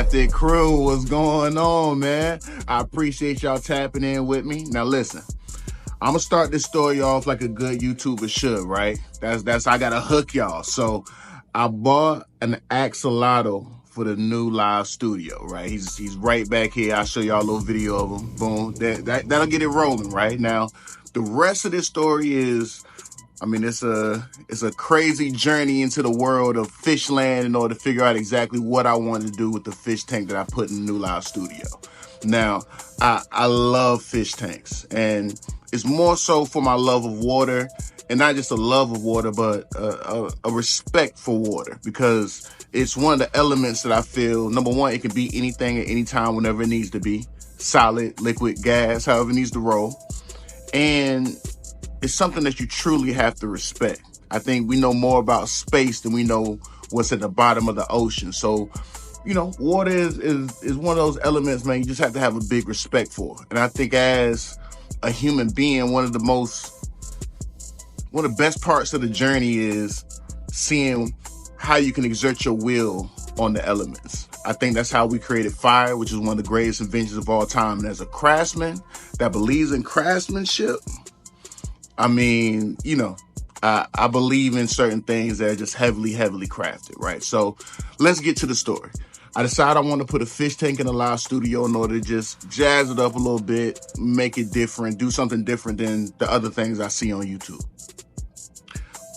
Tazcrftd crew, what's going on, man? I appreciate y'all tapping in with me. Now listen, I'm gonna start this story off like a good YouTuber should, right? That's I gotta hook y'all. So I bought an axolotl for the new live studio, right? He's right back here. I'll show y'all a little video of him. Boom. That'll get it rolling, right? Now, the rest of this story is, I mean, it's a crazy journey into the world of fish land in order to figure out exactly what I wanted to do with the fish tank that I put in the new live studio. Now, I love fish tanks, and it's more so for my love of water, and not just a love of water, but a respect for water, because it's one of the elements that I feel, number one, it can be anything at any time, whenever it needs to be, solid, liquid, gas, however it needs to roll, and it's something that you truly have to respect. I think we know more about space than we know what's at the bottom of the ocean. So, you know, water is one of those elements, man, you just have to have a big respect for. And I think as a human being, one of the best parts of the journey is seeing how you can exert your will on the elements. I think that's how we created fire, which is one of the greatest inventions of all time. And as a craftsman that believes in craftsmanship, I mean, you know, I believe in certain things that are just heavily crafted, right? So let's get to the story. I decided I want to put a fish tank in a live studio in order to just jazz it up a little bit, make it different, do something different than the other things I see on YouTube.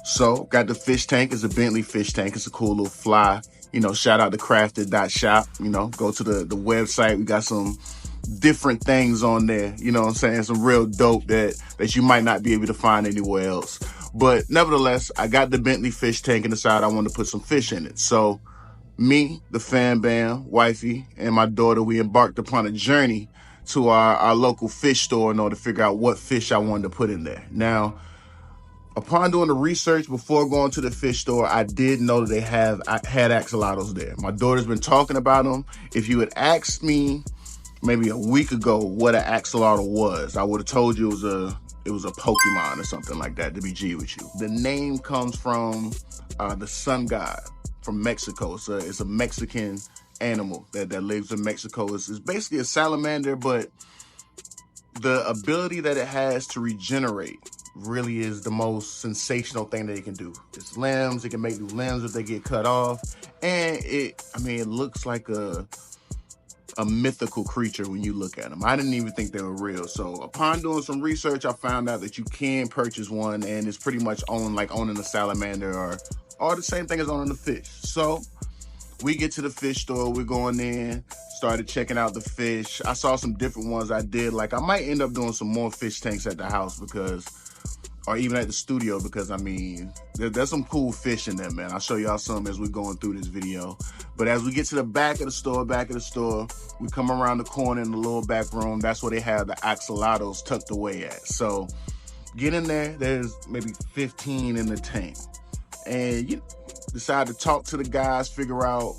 So got the fish tank. It's a Bentley fish tank. It's a cool little fly. You know, shout out to Tazcrftd.shop. You know, go to the website. We got some different things on there, you know what I'm saying? Some real dope that you might not be able to find anywhere else. But nevertheless, I got the Bentley fish tank and decided I wanted to put some fish in it. So me, the fan bam, wifey, and my daughter, we embarked upon a journey to our local fish store in order to figure out what fish I wanted to put in there. Now, upon doing the research before going to the fish store, I did know that I had axolotls there. My daughter's been talking about them. If you had asked me maybe a week ago what an axolotl was, I would have told you it was a Pokemon or something like that, to be G with you. The name comes from the sun god from Mexico. It's a Mexican animal that lives in Mexico. It's basically a salamander, but the ability that it has to regenerate really is the most sensational thing that it can do. Its limbs, it can make new limbs if they get cut off, and it looks like a mythical creature when you look at them. I didn't even think they were real. So upon doing some research, I found out that you can purchase one, and it's pretty much owned like owning a salamander or the same thing as owning a fish. So we get to the fish store, we're going in, started checking out the fish. I saw some different ones I did. Like, I might end up doing some more fish tanks at the house or even at the studio, because I mean, there's some cool fish in there, man. I'll show y'all some as we're going through this video. But as we get to the back of the store, we come around the corner in the little back room. That's where they have the axolotls tucked away at. So get in there, there's maybe 15 in the tank. And you decide to talk to the guys, figure out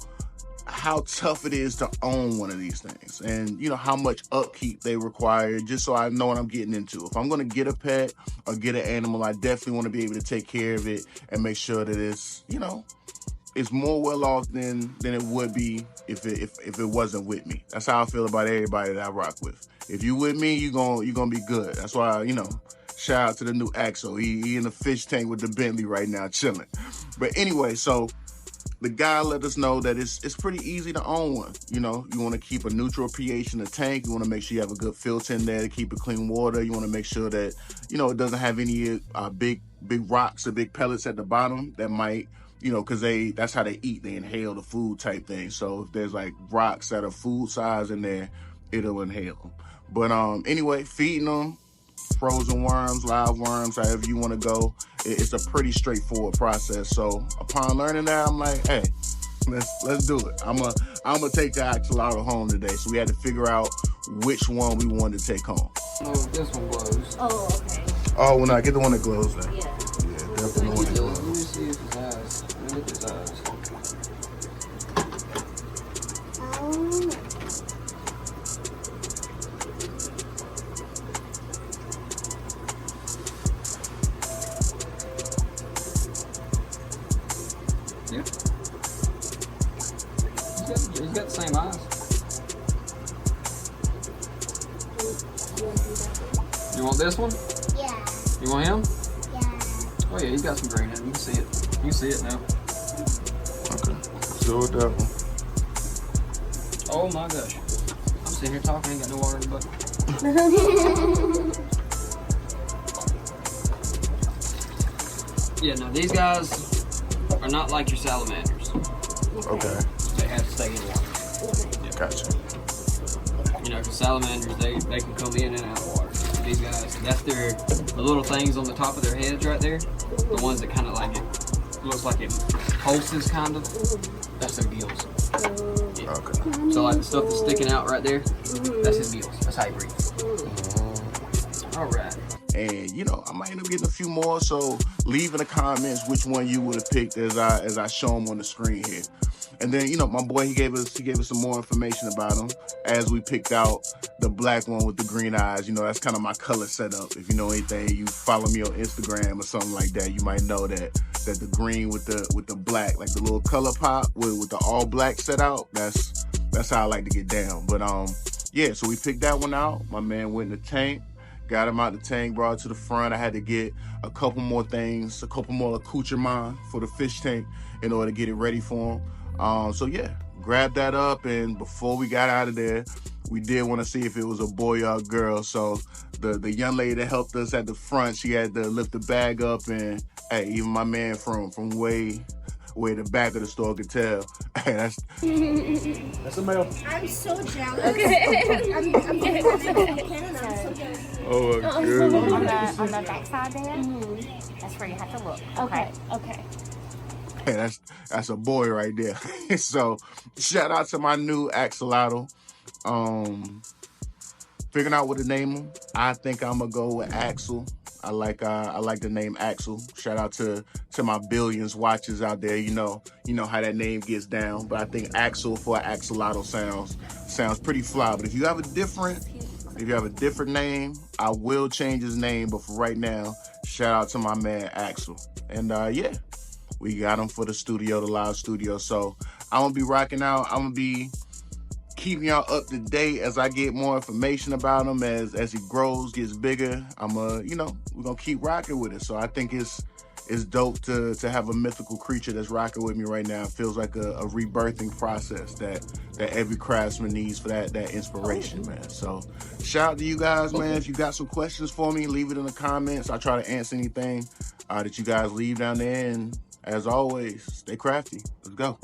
how tough it is to own one of these things, and you know how much upkeep they require, just so I know what I'm getting into. If I'm going to get a pet or get an animal, I definitely want to be able to take care of it and make sure that it's, you know, it's more well off than it would be if it wasn't with me. That's how I feel about everybody that I rock with. If you with me, you're gonna be good. That's why, you know, shout out to the new Axel. He in the fish tank with the Bentley right now, chilling. But anyway, so the guy let us know that it's pretty easy to own one. You know, you want to keep a neutral pH in the tank. You want to make sure you have a good filter in there to keep it clean water. You want to make sure that, you know, it doesn't have any big rocks or big pellets at the bottom that might, you know, because that's how they eat. They inhale the food type thing. So if there's like rocks that are food size in there, it'll inhale them. But anyway, feeding them frozen worms, live worms, however you want to go. It's a pretty straightforward process. So upon learning that, I'm like, hey, let's do it. I'm gonna take the axolotl home today. So we had to figure out which one we wanted to take home. Oh, this one glows. Oh, okay. Oh, well, no, get the one that glows then. Yeah. Yeah, definitely the one that Let glows. me see if his eyes. Let me look at his eyes. Yeah. He's got the same eyes. You want this one? Yeah. You want him? Yeah. Oh yeah, he's got some green in him. You can see it. You can see it now. Okay. So with that one. Oh my gosh. I'm sitting here talking, ain't got no water in the bucket. Yeah, no, these guys are not like your salamanders. Okay. They have to stay in water. Yeah. Gotcha. You know, because salamanders, they can come in and out of water. These guys, that's the little things on the top of their heads right there. The ones that kind of like it looks like it pulses, kind of. That's their gills. Yeah. Okay. So like the stuff that's sticking out right there, that's his gills. That's how he breathes. All right. And you know, I might end up getting a few more. So leave in the comments which one you would have picked as I show them on the screen here. And then, you know, my boy, he gave us some more information about him as we picked out the black one with the green eyes. You know, that's kind of my color setup. If you know anything, you follow me on Instagram or something like that, you might know that the green with the black, like the little color pop with the all black set out, that's how I like to get down. But yeah, so we picked that one out. My man went in the tank, got him out the tank, brought it to the front. I had to get a couple more things, a couple more accoutrements for the fish tank in order to get it ready for him. So yeah, grabbed that up, and before we got out of there, we did want to see if it was a boy or a girl. So the young lady that helped us at the front, she had to lift the bag up, and hey, even my man from way the back of the store could tell. Hey, that's a male. I'm so jealous. Okay. I'm so jealous. Oh my goodness. On the back side there, that's where you have to look. Okay. Okay. Hey, that's a boy right there. So shout out to my new axolotl. Figuring out what to name him. I think I'm gonna go with Axel. I like the name Axel. Shout out to my billions watchers out there. You know how that name gets down. But I think Axel for an axolotl sounds pretty fly. But if you have a different name, I will change his name. But for right now, shout out to my man Axel. And yeah. We got him for the studio, the live studio. So I'm gonna be rocking out. I'm gonna be keeping y'all up to date as I get more information about him. As he grows, gets bigger, we're gonna keep rocking with it. So I think it's dope to have a mythical creature that's rocking with me right now. It feels like a rebirthing process that every craftsman needs for that inspiration, man. So shout out to you guys, man. If you got some questions for me, leave it in the comments. I try to answer anything that you guys leave down there. And as always, stay crafty. Let's go.